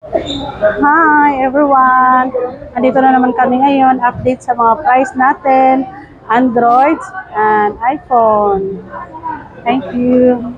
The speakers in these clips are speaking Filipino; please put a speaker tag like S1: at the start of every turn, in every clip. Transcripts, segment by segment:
S1: Hi everyone! Andito na naman kami ngayon, update sa mga price natin, Androids and iPhone. Thank you!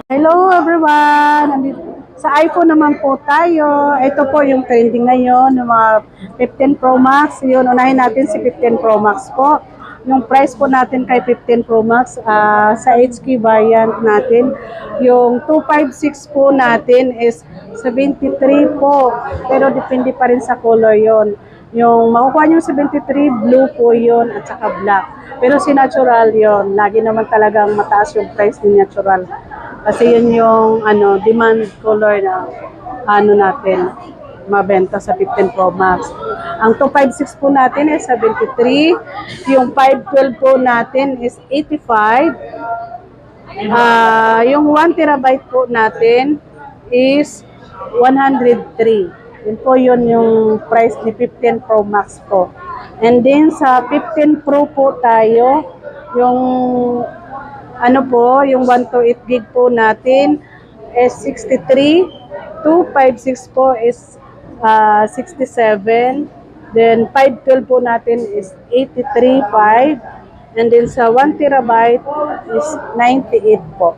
S1: Hello everyone! Sa iPhone naman po tayo. Ito po yung trending ngayon, yung mga 15 Pro Max. Yun, unahin natin si 15 Pro Max po. Yung price po natin kay 15 Pro Max sa HK variant natin, yung 256 po natin is 73 po. Pero depende pa rin sa color yon. Yung makukuha nyo 73, blue po yon at saka black. Pero si natural yon, lagi naman talagang mataas yung price ni natural. Kasi yun yung demand color na natin mabenta sa 15 Pro Max. Ang 256 po natin is 73. Yung 512 po natin is 85. Yung 1 terabyte po natin is 103. Yun po yun yung price ni 15 Pro Max po. And then sa 15 Pro po tayo, yung yung 128 gig po natin is 63, 256 po is 67, then 512 po natin is 83.5, and then sa 1 terabyte is 98 po.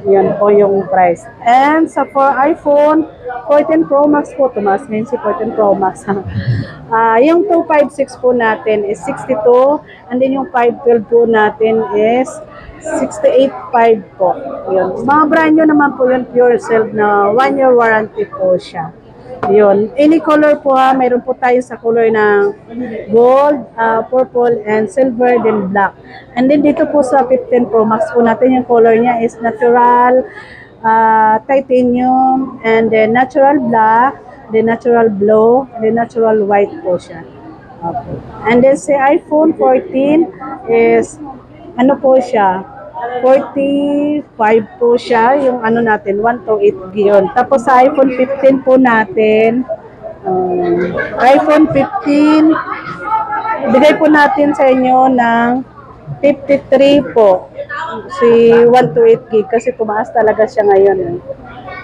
S1: Yan po yung price. And sa for iPhone 14 Pro Max po, tumaas ngayon si 14 Pro Max. Yung 256 po natin is 62, and then yung 512 po natin is 68.5 po. Yun. Mga brand new naman po yun, pure silk na 1-year warranty po siya. Yun. Any color po mayroon po tayo sa color ng gold, purple, and silver, then black. And then dito po sa 15 Pro Max po natin, yung color niya is natural, titanium, and then natural black, then natural blue, then natural white po siya. Okay. And then si iPhone 14 is po siya, 45 po siya, yung natin, 128 yun. Tapos sa iPhone 15 po natin, iPhone 15, bigay po natin sa inyo ng 53 po, si 128 gig, kasi tumaas talaga siya ngayon.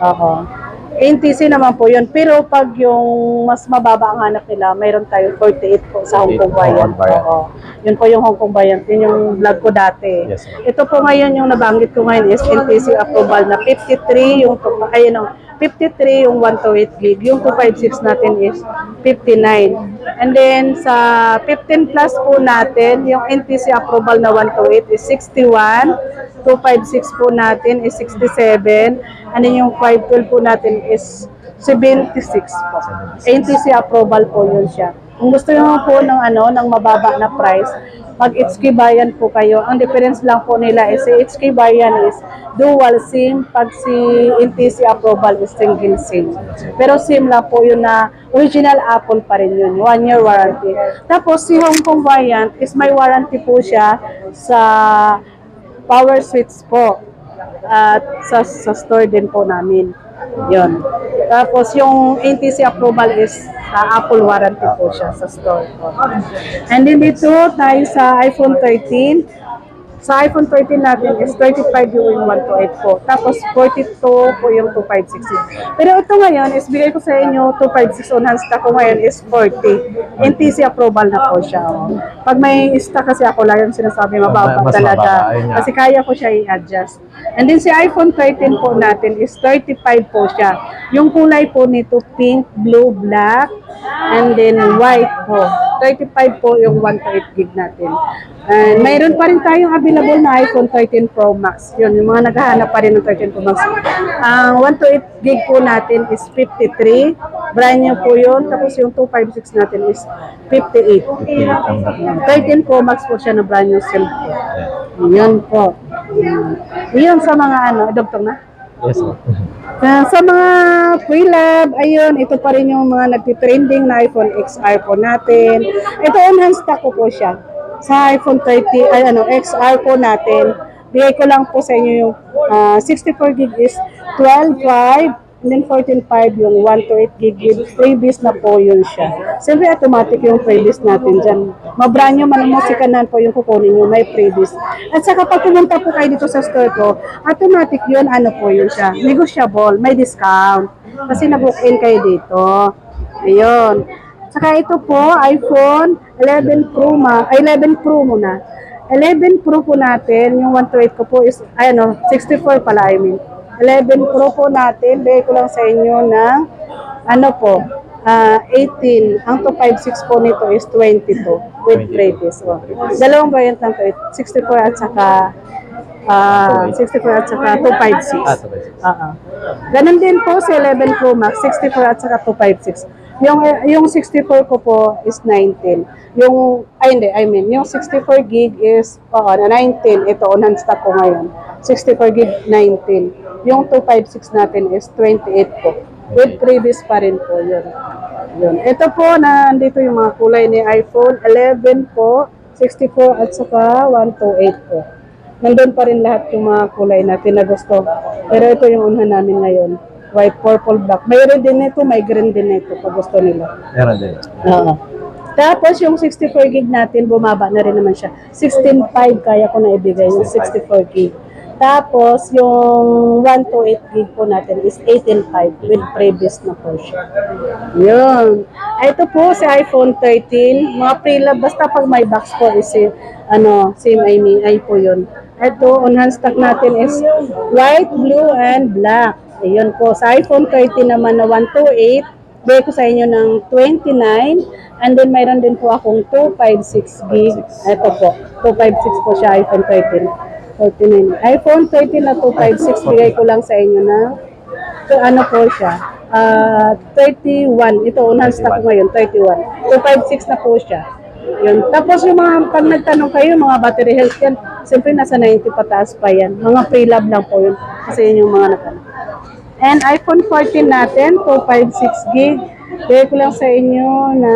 S1: Oo. NTC naman po yun. Pero pag yung mas mababa ang hanap nila, mayroon tayo 48 po sa Hong Kong Variant. Oo. Yun po yung Hong Kong Variant. Yun yung vlog ko dati.
S2: Yes,
S1: ito po ngayon yung nabanggit ko ngayon is NTC approval na 53 yung 53 yung 128 gig. Yung 256 natin is 59. And then sa 15 plus po natin, yung NTC approval na 128 is 61. 256 po natin is 67. And then yung 512 po natin is 76 po. NTC approval po yun siya. Kung gusto nyo po ng mababa na price, mag-HK Bayan po kayo. Ang difference lang po nila is si HK Bayan is dual SIM, pag si NTC approval is single SIM. Pero SIM lang po yun na original Apple pa rin yun, 1-year warranty. Tapos si Hong Kong Variant is may warranty po siya sa power switch po at sa store din po namin. Yun. Tapos yung NTC approval is Apple warranty po siya sa store po. And then dito tayo sa iPhone 13. Sa iPhone 13 natin is 35 yung 128 po. Tapos 42 po yung 256. Pero ito ngayon is bigay ko sa inyo 256 on hand stock ko ngayon is 40. NTC approval na po siya. Pag may stock kasi ako lang yung sinasabi mababa talaga. Kasi kaya ko siya i-adjust. And then si iPhone 13 po natin is 35 po siya. Yung kulay po nito pink, blue, black, and then white po. 35 po yung 128 gig natin. And mayroon pa rin tayong available na iPhone 13 Pro Max. Yun, yung mga naghahanap pa rin ng 13 Pro Max. Ang 128 gig po natin is 53. Brand new po yun. Tapos yung 256 natin is 58. 13 Pro Max po siya na brand new SIM po. Yun po. Yun sa mga dugtong na?
S2: Yes, sir.
S1: Sa mga pre-lab, ayun, ito pa rin yung mga nagtitrending na iPhone XR po natin. Ito, enhanced stock ko po siya. Sa iPhone 30, XR po natin, Bigay ko lang po sa inyo yung 64 gig is 12.5 and then 14.5 yung 128 gig with freebies na po yun siya. Siyempre automatic yung freebies natin dyan. Mabranyo man ang musikanan po yung kukunin nyo, may freebies. At saka pag pumunta po kayo dito sa store ko, automatic yun, ano po yun siya, negotiable, may discount. Kasi na-book in kayo dito. Ayun. Saka ito po, iPhone 11 Pro 11 Pro muna. 11 Pro po natin, yung 128 ko po is, 64 pala, 11 Pro po natin, bigay ko lang sa inyo ng, 18. Ang 256 po nito is 22 with previous. So, dalawang variant lang to, 64 at saka 64 at saka 256. Ganun din po sa 11 Pro Max, 64 at saka 256. Yung 64 ko po is 19. Yung 64 gig is 19. Ito on stock ko ngayon. 64 gig 19. Yung 256 natin is 28 po. With previous pa rin po yun. Ito po nandito yung mga kulay ni iPhone 11 po, 64 at saka 128 po. Nandun pa rin lahat yung mga kulay natin na gusto. Pero ito yung unahan namin ngayon. White, purple, black. May red din nito, may green din nito pag gusto nila.
S2: Meron din.
S1: Oo. Tapos yung 64 gig natin, bumaba na rin naman siya. 16.5 kaya ko na ibigay yung 64 gig. Tapos yung 128 gig po natin is 18.5 with previous na po siya. Yun. Ito po si iPhone 13. Mga pre-love, basta pag may box po is same ay po yun. Ito, on hand stock natin is white, blue, and black. Ayun po. Sa iPhone 13 naman na 128, bigay ko sa inyo ng 29. And then mayroon din po akong 256 gig. Ito po. 256 po siya, iPhone 13. 49. iPhone 13 na 256, bigay ko lang sa inyo na po siya. 31. Ito, unang stock ko ngayon, 31. 256 na po siya. Yun. Tapos yung mga, pag nagtanong kayo, mga battery health yan, siyempre nasa 90 pataas pa yan. Mga pre-love lang po yun. Kasi yun yung mga natanong. And iPhone 14 natin, 256 gig. Bigay ko lang sa inyo na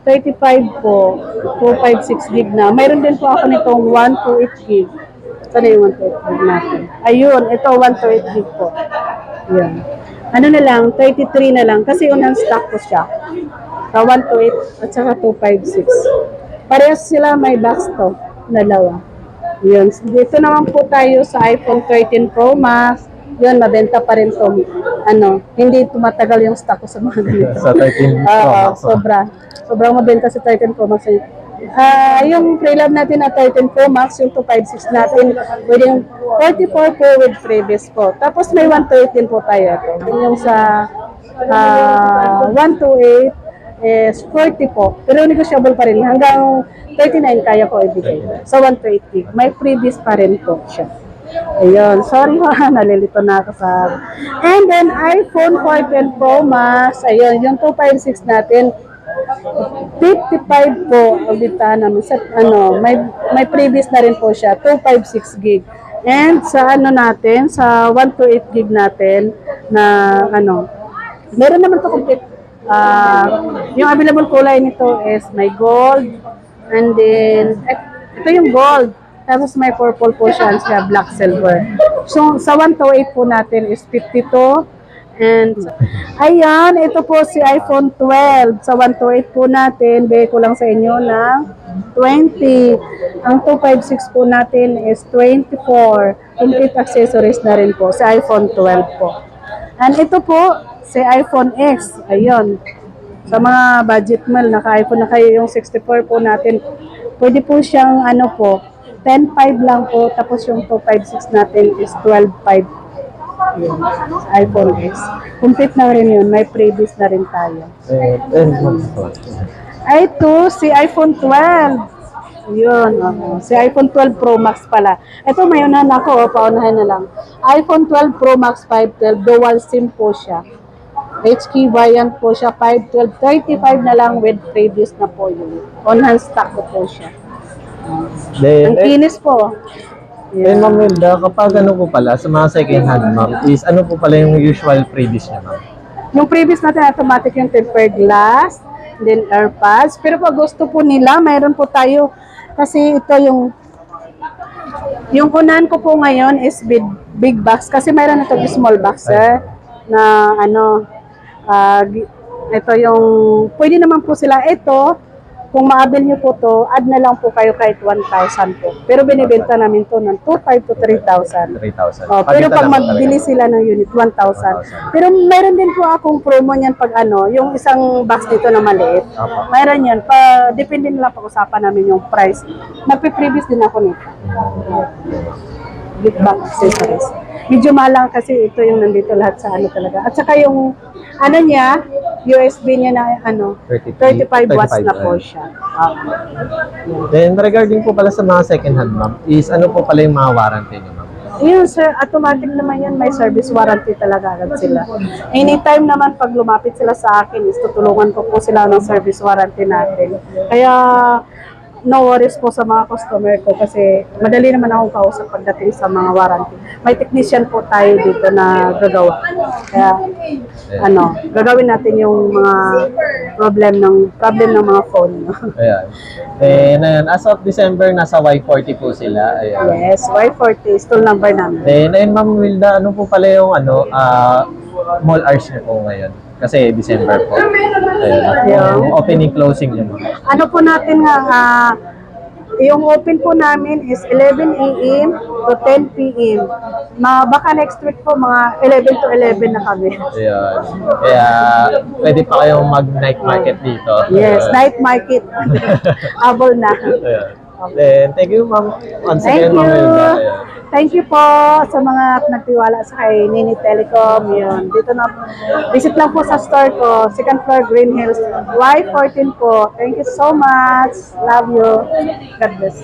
S1: 35 po. 256 gig na. Mayroon din po ako nitong 128 gig. Sana yung 128 gig natin. Ayun, ito 128 gig po. Yan. Ano na lang, 33 na lang. Kasi unang stock ko siya. Sa 128 at saka 256. Parehas sila may box to. Dalawa. Yun. Dito naman po tayo sa iPhone 13 Pro Max. Yun, mabenta pa rin to. Hindi tumatagal yung stock ko sa mga ganito.
S2: Sa 13 Pro Max.
S1: Sobrang mabenta sa 13 Pro Max. Yung pre-love natin na 13 Pro Max, yung 256 natin, with yung 44 po with previous po. Tapos may 128 po tayo. Yung sa 128 is 40 po. Pero negotiable pa rin. Hanggang 39 kaya ko ibigay. Sa 128 gig. May previous pa rin po siya. Ayun. Sorry ha, nalilito na ako sa... And then, iPhone 14 Pro Max. Ayun, yung 256 natin, 55 po ang bitahan namin. May previous na rin po siya, 256 gig. And sa natin, sa 128 gig natin, na meron naman to complete. Yung available kulay nito is may gold, and then, ito yung gold. Tapos may purple po siya, black silver. So, sa 128 po natin is 52. And, ayan, ito po si iPhone 12. Sa 128 po natin, bigay ko lang sa inyo ng 20. Ang 256 po natin is 24. Complete accessories na rin po sa iPhone 12 po. And ito po, si iPhone X. Ayun. Sa mga budget meal, naka-iPhone na kayo yung 64 po natin. Pwede po siyang 10.5 lang po. Tapos yung 256 natin is 12.5. Yun. iPhone X. Complete na rin yun. May previous na rin tayo. Ito, si iPhone 12. Yun. Si iPhone 12 Pro Max pala. Ito, may unahan ako. Paunahan na lang. iPhone 12 Pro Max 512. Dual SIM po siya. HK variant po siya. 512. 35 na lang with previous na po yun. On-hand stock po siya. Ang kinis po.
S2: Yeah. Ma'am Wilda, kapag po pala, sa mga second hand, ma'am, is ano po pala yung usual previous niya, ma'am?
S1: Yung previous natin, automatic yung tempered glass, then AirPods. Pero pag gusto po nila, mayroon po tayo, kasi ito yung Yung unahan ko po ngayon is big box kasi mayroon na itong small box, sir, na ano, ito yung, pwede naman po sila, ito, kung maabil nyo po to, add na lang po kayo kahit 1,000 po. Pero binibenta namin to ng 2,500 to 3,000.
S2: 3,000.
S1: Oh, pero pag
S2: Pagitan naman
S1: magbili
S2: talaga.
S1: sila ng unit, 1,000. Pero mayroon din po akong promo niyan pag ano, yung isang box dito na maliit.
S2: Apo.
S1: Mayroon yan. Depende na lang pag-usapan namin yung price. Nagpe-previous din ako nito. Big box accessories. Medyo mahal kasi ito yung nandito lahat sa ano talaga. At saka yung ano niya, USB niya na ano, 35 watts na po siya.
S2: Then regarding po pala sa mga second hand, ma'am, is ano po pala yung mga warranty niyo, ma'am?
S1: Yun sir, automatic naman yan, may service warranty talaga agad sila. Anytime naman pag lumapit sila sa akin, is tutulungan ko po sila ng service warranty natin. Kaya no worries po sa mga customer ko kasi madali naman akong kausap pagdating sa mga warranty. May technician po tayo dito na gagawa. Kaya ano, gagawin natin yung mga problem ng mga phone.
S2: Ayan. Then, ayun, as of December, nasa Y40 po sila. Ayan.
S1: Yes, Y40, stall number namin.
S2: Then, ayun, ma'am Wilda, ano po pala yung ano, mall hours niyo po ngayon? Kasi December po. Ayan. Yung opening, closing niyo, ma'am.
S1: Ano po natin nga, yung open po namin is 11 a.m. to 10 p.m. Baka next week po, mga 11 to 11 na kami.
S2: Ayan. Kaya, pwede pa kayong mag-night market dito.
S1: Yes,
S2: Ayan.
S1: night market. Able na.
S2: Ayan. Then, thank you, ma'am. Once
S1: Thank
S2: again, ma'am Wilda.
S1: you.
S2: Ayan.
S1: Thank you po sa mga nagtiwala sa kay Nini Telecom. Yun. Dito na, visit lang po sa store ko, second floor, Green Hills, Y14 po. Thank you so much. Love you. God bless.